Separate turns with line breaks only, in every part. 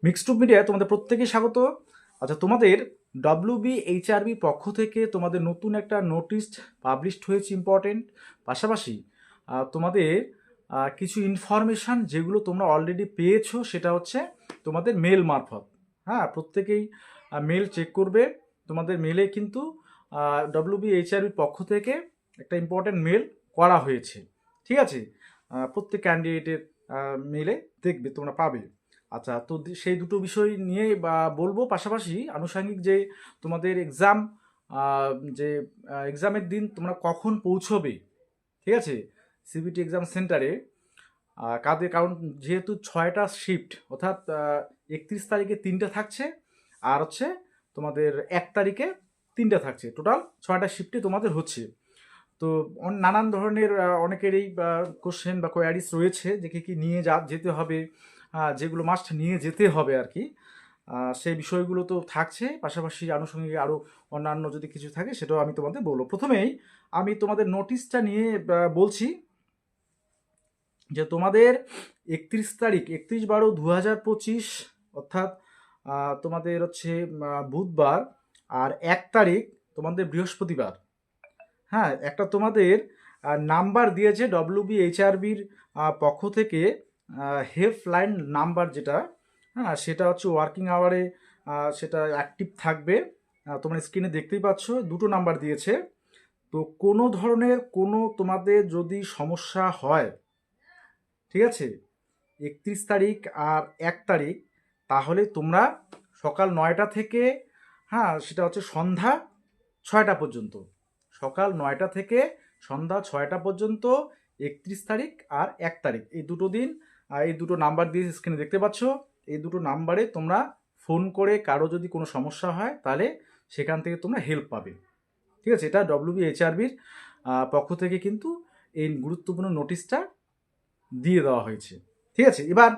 Mixed মিডিয়ায় তোমাদের প্রত্যেকেই স্বাগত। আচ্ছা, তোমাদের WBHRB পক্ষ থেকে তোমাদের নতুন একটা নোটিশ পাবলিশড হয়েছে ইম্পর্টেন্ট। পাশাপাশি তোমাদের কিছু ইনফরমেশান যেগুলো তোমরা অলরেডি পেয়েছো সেটা হচ্ছে তোমাদের মেল মারফত। হ্যাঁ, প্রত্যেকেই মেল চেক করবে। তোমাদের মেলে কিন্তু WBHRB পক্ষ থেকে একটা ইম্পর্টেন্ট মেল করা হয়েছে। ঠিক আছে, প্রত্যেক ক্যান্ডিডেটের মেলে দেখবে তোমরা পাবে। আচ্ছা, তো সেই দুটো বিষয় নিয়ে বলবো। পাশাপাশি আনুষঙ্গিক যে তোমাদের এক্সাম, যে এক্সামের দিন তোমরা কখন পৌঁছবে, ঠিক আছে, সিবিটি এক্সাম সেন্টারে কাদের, কারণ যেহেতু 6টা শিফট, অর্থাৎ 31 তারিখে 3টা থাকছে, আর হচ্ছে তোমাদের 1 তারিখে 3টা থাকছে, টোটাল 6টা শিফটে তোমাদের হচ্ছে। তো নানান ধরনের অনেকেরই কোশ্চেন বা কোয়ারিজ রয়েছে যে কী কী নিয়ে যেতে হবে, যেগুলো মাস্ট নিয়ে যেতে হবে আর কি। সেই বিষয়গুলো তো থাকছে, পাশাপাশি আনুষঙ্গিক আরও অন্যান্য যদি কিছু থাকে সেটাও আমি তোমাদের বলবো। প্রথমেই আমি তোমাদের নোটিশটা নিয়ে বলছি যে তোমাদের 31 তারিখ, 31/12/2025, অর্থাৎ তোমাদের হচ্ছে বুধবার, আর 1 তারিখ তোমাদের বৃহস্পতিবার। হ্যাঁ, একটা তোমাদের নাম্বার দিয়েছে WBHRBর পক্ষ থেকে, হেল্পলাইন নাম্বার যেটা, হ্যাঁ, সেটা হচ্ছে ওয়ার্কিং আওয়ারে সেটা অ্যাক্টিভ থাকবে। তোমরা স্ক্রিনে দেখতেই পাচ্ছ, দুটো নাম্বার দিয়েছে। তো কোনো ধরনের কোনো তোমাদের যদি সমস্যা হয়, ঠিক আছে, 31 তারিখ আর 1 তারিখ, তাহলে তোমরা সকাল 9টা থেকে, হ্যাঁ, সেটা হচ্ছে সন্ধ্যা 6টা পর্যন্ত, সকাল 9টা থেকে সন্ধ্যা 6টা পর্যন্ত 31 তারিখ আর 1 তারিখ, এই দুটো দিন এই দুটো নাম্বার দিয়ে স্ক্রিনে দেখতে পাচ্ছ। এই দুটো নাম্বারে তোমরা ফোন করে কারো যদি কোনো সমস্যা হয় তাহলে সেখান থেকে তোমরা হেল্প পাবে। ঠিক আছে, এটা WBHRBর পক্ষ থেকে কিন্তু এই গুরুত্বপূর্ণ নোটিশটা দিয়ে দেওয়া হয়েছে। ঠিক আছে, এবার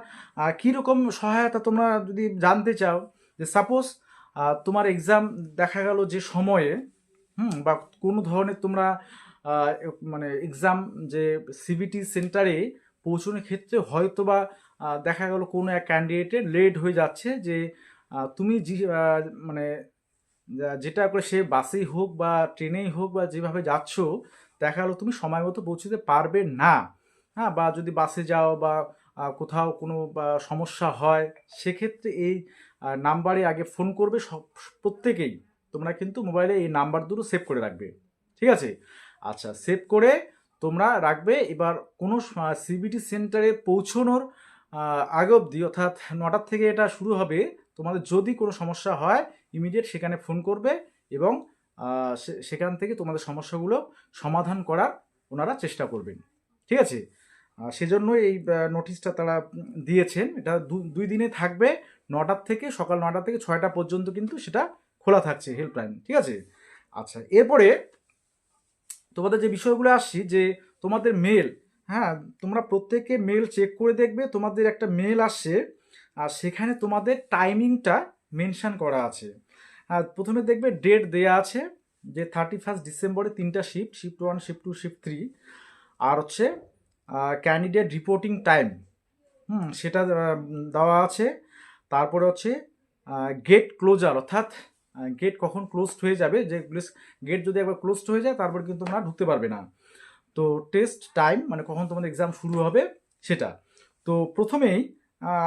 কীরকম সহায়তা তোমরা যদি জানতে চাও, যে সাপোজ তোমার এক্সাম দেখা গেল যে সময়ে, বা কোনো ধরনের তোমরা মানে এক্সাম যে সিবিটি সেন্টারে পৌঁছানোর ক্ষেত্রে হয়তো বা দেখা গেল কোনো এক ক্যান্ডিডেটের লেট হয়ে যাচ্ছে, যে তুমি মানে যেটা করে সে বাসেই হোক বা ট্রেনেই হোক বা যেভাবে যাচ্ছ, দেখা গেলো তুমি সময় মতো পৌঁছতে পারবে না। হ্যাঁ, বা যদি বাসে যাও বা কোথাও কোনো সমস্যা হয়, সেক্ষেত্রে এই নাম্বারে আগে ফোন করবে। সব প্রত্যেকেই তোমরা কিন্তু মোবাইলে এই নাম্বার দুটো সেভ করে রাখবে। ঠিক আছে, আচ্ছা, সেভ করে তোমরা রাখবে। এবার কোনো সিবিটি সেন্টারে পৌঁছানোর আগে অবধি, অর্থাৎ 9টার থেকে এটা শুরু হবে, তোমাদের যদি কোনো সমস্যা হয় ইমিডিয়েট সেখানে ফোন করবে, এবং সেখান থেকে তোমাদের সমস্যাগুলো সমাধান করার ওনারা চেষ্টা করবেন। ঠিক আছে, সেজন্য এই নোটিশটা তারা দিয়েছেন। এটা 2 দিনে থাকবে, 9টার থেকে, সকাল 9টা থেকে 6টা পর্যন্ত কিন্তু সেটা খোলা থাকছে হেল্পলাইন। ঠিক আছে, আচ্ছা, এরপরে তোমাদের যে বিষয়গুলো আসছি, যে তোমাদের মেল, হ্যাঁ, তোমরা প্রত্যেকে মেল চেক করে দেখবে। তোমাদের একটা মেল আসছে, আর সেখানে তোমাদের টাইমিংটা মেনশন করা আছে। আর প্রথমে দেখবে ডেট দেয়া আছে যে 31 ডিসেম্বরে 3টা শিফট, শিফট 1, শিফট 2, শিফট 3, আর হচ্ছে ক্যান্ডিডেট রিপোর্টিং টাইম, সেটা দেওয়া আছে। তারপরে হচ্ছে গেট ক্লোজার, অর্থাৎ গেট কখন ক্লোজড হয়ে যাবে, যে গেট যদি একবার ক্লোজড হয়ে যায় তারপর কিন্তু তোমরা ঢুকতে পারবে না। তো টেস্ট টাইম, মানে কখন তোমাদের এক্সাম শুরু হবে সেটা। তো প্রথমেই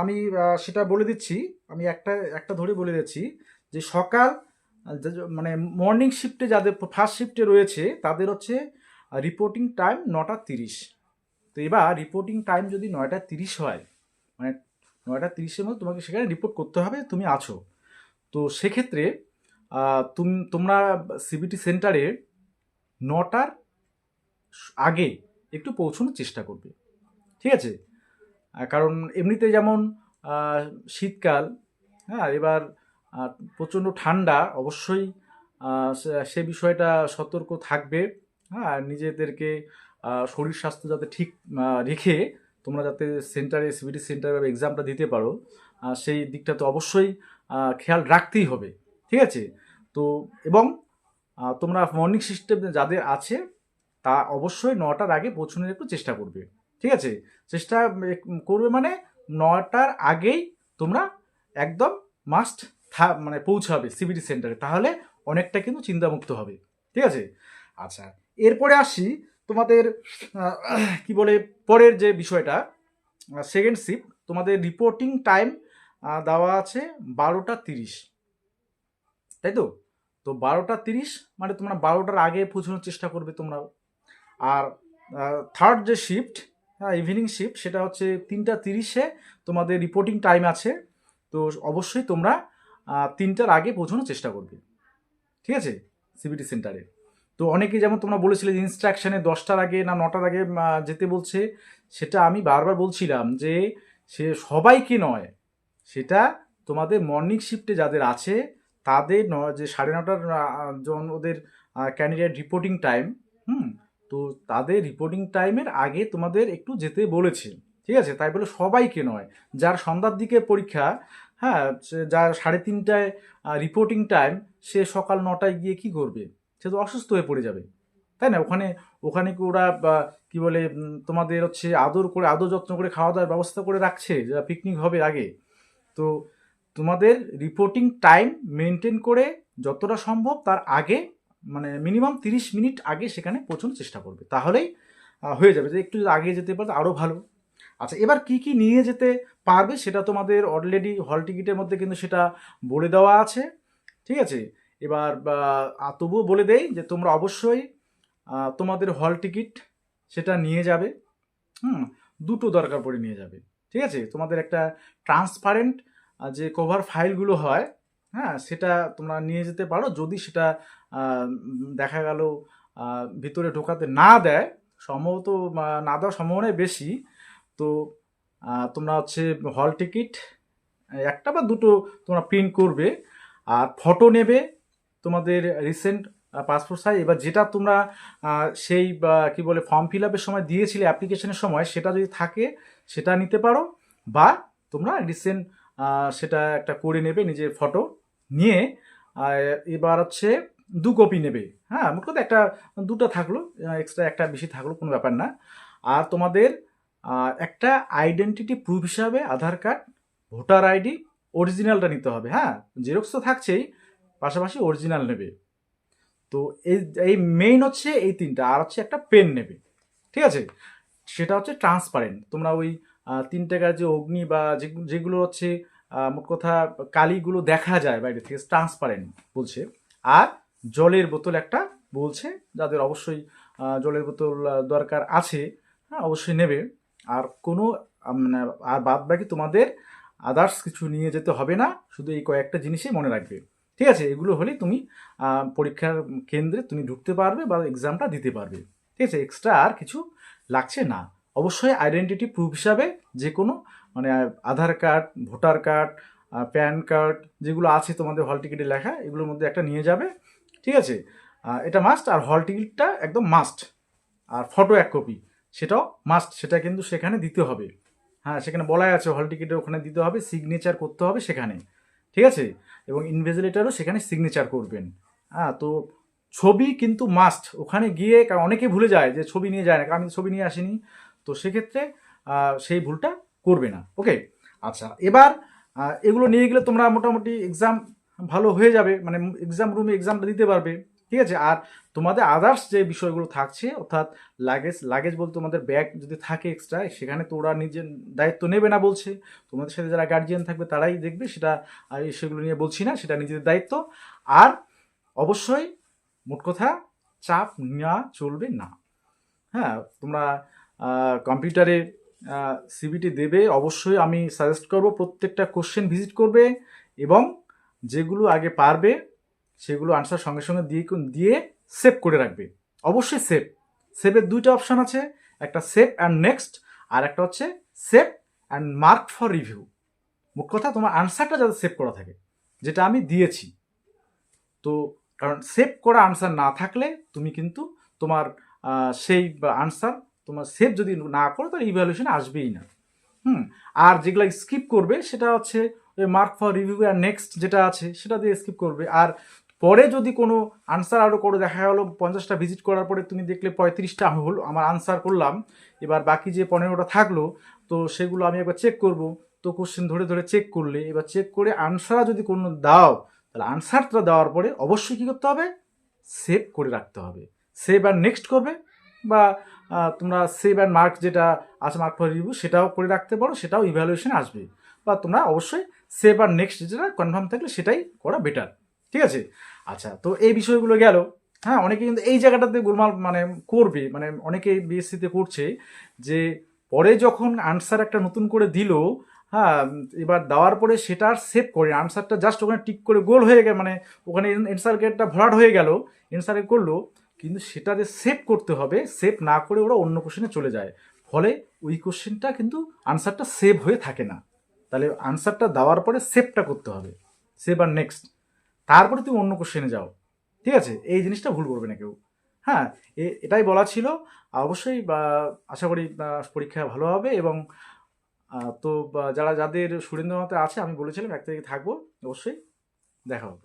আমি সেটা বলে দিচ্ছি, আমি একটা একটা ধরে বলে দিচ্ছি, যে সকাল মানে মর্নিং শিফটে যাদের ফার্স্ট শিফটে রয়েছে তাদের হচ্ছে রিপোর্টিং টাইম 9টা 30। তো এবার রিপোর্টিং টাইম যদি 9টা 30 হয়, মানে 9টা 30-এর মধ্যে তোমাকে সেখানে রিপোর্ট করতে হবে তুমি আছো। তো সেক্ষেত্রে তোমরা সিবিটি সেন্টারে 9টার আগে একটু পৌঁছানোর চেষ্টা করবে। ঠিক আছে, কারণ এমনিতে যেমন শীতকাল, হ্যাঁ, এবার প্রচণ্ড ঠান্ডা, অবশ্যই সে বিষয়টা সতর্ক থাকবে। হ্যাঁ, নিজেদেরকে শরীর স্বাস্থ্য যাতে ঠিক রেখে তোমরা যাতে সেন্টারে, সিবিটি সেন্টারে এক্সামটা দিতে পারো, সেই দিকটা তো অবশ্যই খেয়াল রাখতেই হবে। ঠিক আছে, তো এবং তোমরা মর্নিং সিস্টেম যাদের আছে তা অবশ্যই 9টার আগে পৌঁছানোর একটু চেষ্টা করবে। ঠিক আছে, চেষ্টা করবে মানে 9টার আগেই তোমরা একদম মাস্ট মানে পৌঁছাবে সিবিটি সেন্টারে, তাহলে অনেকটা কিন্তু চিন্তামুক্ত হবে। ঠিক আছে? আচ্ছা, এরপরে আসি তোমাদের কি বলে পরের যে বিষয়টা, সেকেন্ড শিফট তোমাদের রিপোর্টিং টাইম দেওয়া আছে 12টা 30, তাই তো? তো 12টা 30 মানে তোমরা 12টার আগে পৌঁছানোর চেষ্টা করবে তোমরাও। আর থার্ড যে শিফট, ইভিনিং শিফট, সেটা হচ্ছে 3টা 30-এ তোমাদের রিপোর্টিং টাইম আছে। তো অবশ্যই তোমরা 3টার আগে পৌঁছানোর চেষ্টা করবে। ঠিক আছে? সিবিটি সেন্টারে। তো অনেকে যেমন তোমরা বলেছিলে যে ইনস্ট্রাকশানে 10টার আগে না 9টার আগে যেতে বলছে, সেটা আমি বারবার বলছিলাম যে সে সবাইকে নয়, সেটা তোমাদের মর্নিং শিফটে যাদের আছে তাদের যে 9:30টার যখন ওদের ক্যান্ডিডেট রিপোর্টিং টাইম, তো তাদের রিপোর্টিং টাইমের আগে তোমাদের একটু যেতে বলেছে। ঠিক আছে? তাই বলে সবাইকে নয়। যার সন্ধ্যার দিকে পরীক্ষা, হ্যাঁ, যার 3:30টায় রিপোর্টিং টাইম, সে সকাল 9টায় গিয়ে কি করবে? সে তো অসুস্থ হয়ে পড়ে যাবে, তাই না? ওখানে ওখানে কি ওরা কি বলে তোমাদের হচ্ছে আদর যত্ন করে খাওয়া দাওয়ার ব্যবস্থা করে রাখছে, যা পিকনিক হবে আগে? তো তোমাদের রিপোর্টিং টাইম মেনটেন করে যতটা সম্ভব তার আগে, মানে মিনিমাম 30 মিনিট আগে সেখানে পৌঁছানোর চেষ্টা করবে, তাহলেই হয়ে যাবে। যে একটু যদি আগে যেতে পারো আরও ভালো। আচ্ছা, এবার কি কি নিয়ে যেতে পারবে সেটা তোমাদের অলরেডি হল টিকিটের মধ্যে কিন্তু সেটা বলে দেওয়া আছে। ঠিক আছে? এবার তবুও বলে দেই যে তোমরা অবশ্যই তোমাদের হল টিকিট সেটা নিয়ে যাবে। দুটো দরকার পড়ে নিয়ে যাবে। ঠিক আছে? তোমাদের একটা ট্রান্সপারেন্ট যে কভার ফাইলগুলো হয়, হ্যাঁ, সেটা তোমরা নিয়ে যেতে পারো। যদি সেটা দেখা গেল ভিতরে ঢোকাতে না দেয়, সম্ভবত না দেওয়ার সম্ভাবনাই বেশি, তো তোমরা হচ্ছে হল টিকিট একটা বা দুটো তোমরা প্রিন্ট করবে, আর ফটো নেবে তোমাদের রিসেন্ট পাসপোর্ট সাইজ। এবার যেটা তোমরা সেই কি বলে ফর্ম ফিল আপের সময় দিয়েছিলে অ্যাপ্লিকেশনের সময়, সেটা যদি থাকে সেটা নিতে পারো, বা তোমরা রিসেন্ট সেটা একটা করে নেবে নিজের ফটো নিয়ে। এবার হচ্ছে 2 কপি নেবে। হ্যাঁ, মোট কথা একটা দুটো থাকলো, এক্সট্রা একটা বেশি থাকলো, কোনো ব্যাপার না। আর তোমাদের একটা আইডেন্টিটি প্রুফ হিসাবে আধার কার্ড, ভোটার আইডি, অরিজিনালটা নিতে হবে। হ্যাঁ, জেরক্স তো থাকছেই, পাশাপাশি অরিজিনাল নেবে। তো এই মেইন হচ্ছে এই তিনটা, আর হচ্ছে একটা পেন নেবে। ঠিক আছে? সেটা হচ্ছে ট্রান্সপারেন্ট। তোমরা ওই 3 টাকার যে অগ্নি বা যেগুলো হচ্ছে মোট কথা কালিগুলো দেখা যায় বাইরে থেকে, ট্রান্সপারেন্ট বলছে। আর জলের বোতল একটা বলছে, যাদের অবশ্যই জলের বোতল দরকার আছে, হ্যাঁ, অবশ্যই নেবে। আর কোনো মানে আর বাদ বাকি তোমাদের আদার্স কিছু নিয়ে যেতে হবে না, শুধু এই কয়েকটা জিনিসই মনে রাখবে। ঠিক আছে? এগুলো হলেই তুমি পরীক্ষার কেন্দ্রে তুমি ঢুকতে পারবে বা এক্সামটা দিতে পারবে। ঠিক আছে? এক্সট্রা আর কিছু লাগছে না। অবশ্যই আইডেন্টিটি প্রুফ হিসাবে যে কোনো মানে Aadhaar card, voter card, PAN card যেগুলো আছে তোমাদের হল টিকিটে লেখা, এগুলোর মধ্যে একটা নিয়ে যাবে। ঠিক আছে? এটা মাস্ট। আর হল টিকিটটা একদম মাস্ট। আর ফটো 1 কপি সেটাও মাস্ট, সেটা কিন্তু সেখানে দিতে হবে। হ্যাঁ, সেখানে বলাই আছে হল টিকিটের ওখানে দিতে হবে, সিগনেচার করতে হবে সেখানে। ঠিক আছে? এবং ইনভিজিলেটারও সেখানে সিগনেচার করবেন। হ্যাঁ, তো ছবি কিন্তু মাস্ট ওখানে গিয়ে, কারণ অনেকে ভুলে যায় যে ছবি নিয়ে যায় না, কারণ আমি ছবি নিয়ে আসিনি। তো সেক্ষেত্রে সেই ভুলটা করবে না। ওকে? আচ্ছা, এবার এগুলো নিয়ে গেলে তোমরা মোটামুটি এক্সাম ভালো হয়ে যাবে, মানে এক্সাম রুমে এক্সামটা দিতে পারবে। ঠিক আছে? আর তোমাদের আদার্স যে বিষয়গুলো থাকছে, অর্থাৎ লাগেজ বলতে তোমাদের ব্যাগ যদি থাকে এক্সট্রা, সেখানে তো ওরা নিজের দায়িত্ব নেবে না বলছে, তোমাদের সাথে যারা গার্জিয়ান থাকবে তারাই দেখবে সেটা। সেগুলো নিয়ে বলছি না, সেটা নিজেদের দায়িত্ব। আর অবশ্যই মোট কথা চাপ নেওয়া চলবে না। হ্যাঁ, তোমরা কম্পিউটারে সিবিটি দেবে, অবশ্যই আমি সাজেস্ট করব প্রত্যেকটা কোশ্চেন ভিজিট করবে, এবং যেগুলো আগে পারবে সেগুলো আনসার সঙ্গে সঙ্গে দিয়ে সেভ করে রাখবে। অবশ্যই সেভের 2টা অপশান আছে, একটা সেভ অ্যান্ড নেক্সট, আর একটা হচ্ছে save and mark for review. মোট কথা তোমার আনসারটা যাতে সেভ করা থাকে, যেটা আমি দিয়েছি। তো কারণ সেভ করা আনসার না থাকলে তুমি কিন্তু তোমার সেই আনসার তোমার সেভ যদি না করো তাহলে ইভ্যালুয়েশন আসবেই না। আর যেগুলো স্কিপ করবে সেটা হচ্ছে ওই মার্ক ফর রিভিউ আর নেক্সট যেটা আছে সেটা দিয়ে স্কিপ করবে। আর পরে যদি কোনো আনসার আরও করে দেখা গেলো 50টা ভিজিট করার পরে তুমি দেখলে 35টা হলো আমার আনসার করলাম, এবার বাকি যে 15টা থাকলো, তো সেগুলো আমি একবার চেক করব, তো কোশ্চেন ধরে ধরে চেক করলে, এবার চেক করে আনসার যদি কোনো দাও, তাহলে আনসারটা দেওয়ার পরে অবশ্যই কী করতে হবে, সেভ করে রাখতে হবে। সেভ অ্যান্ড নেক্সট করবে, বা তোমরা সেভ অ্যান্ড মার্ক যেটা আছে, মার্ক ফর রিভিউ, সেটাও করে রাখতে পারো, সেটাও ইভ্যালুয়েশনে আসবে। বা তোমরা অবশ্যই সেভ আর নেক্সট যেটা কনফার্ম থাকলে সেটাই করা বেটার। ঠিক আছে? আচ্ছা, তো এই বিষয়গুলো গেল। হ্যাঁ, অনেকে কিন্তু এই জায়গাটাতে গোলমাল মানে করবে, মানে অনেকে বিএসসিতে করছে যে পরে যখন আনসার একটা নতুন করে দিল, হ্যাঁ, এবার দেওয়ার পরে সেটা আর সেভ করে আনসারটা জাস্ট ওখানে টিক করে গোল হয়ে গেল, মানে ওখানে অ্যান্সার গেটটা ভরাট হয়ে গেল, অ্যান্সারে করলো, কিন্তু সেটা যে সেভ করতে হবে, সেভ না করে ওরা অন্য কোশ্চেনে চলে যায়, ফলে ওই কোশ্চেনটা কিন্তু আনসারটা সেভ হয়ে থাকে না। তাহলে আনসারটা দেওয়ার পরে সেভটা করতে হবে, সেভ আর নেক্সট, তারপরে তুমি অন্য কোশ্চেনে যাও। ঠিক আছে? এই জিনিসটা ভুল করবে না কেউ। হ্যাঁ, এটাই বলা ছিল। অবশ্যই আশা করি পরীক্ষা ভালো হবে। এবং তো যারা যাদের সুরেন্দ্রনাথে আছে, আমি বলেছিলাম 1 তারিখে থাকবো, অবশ্যই দেখা হবে।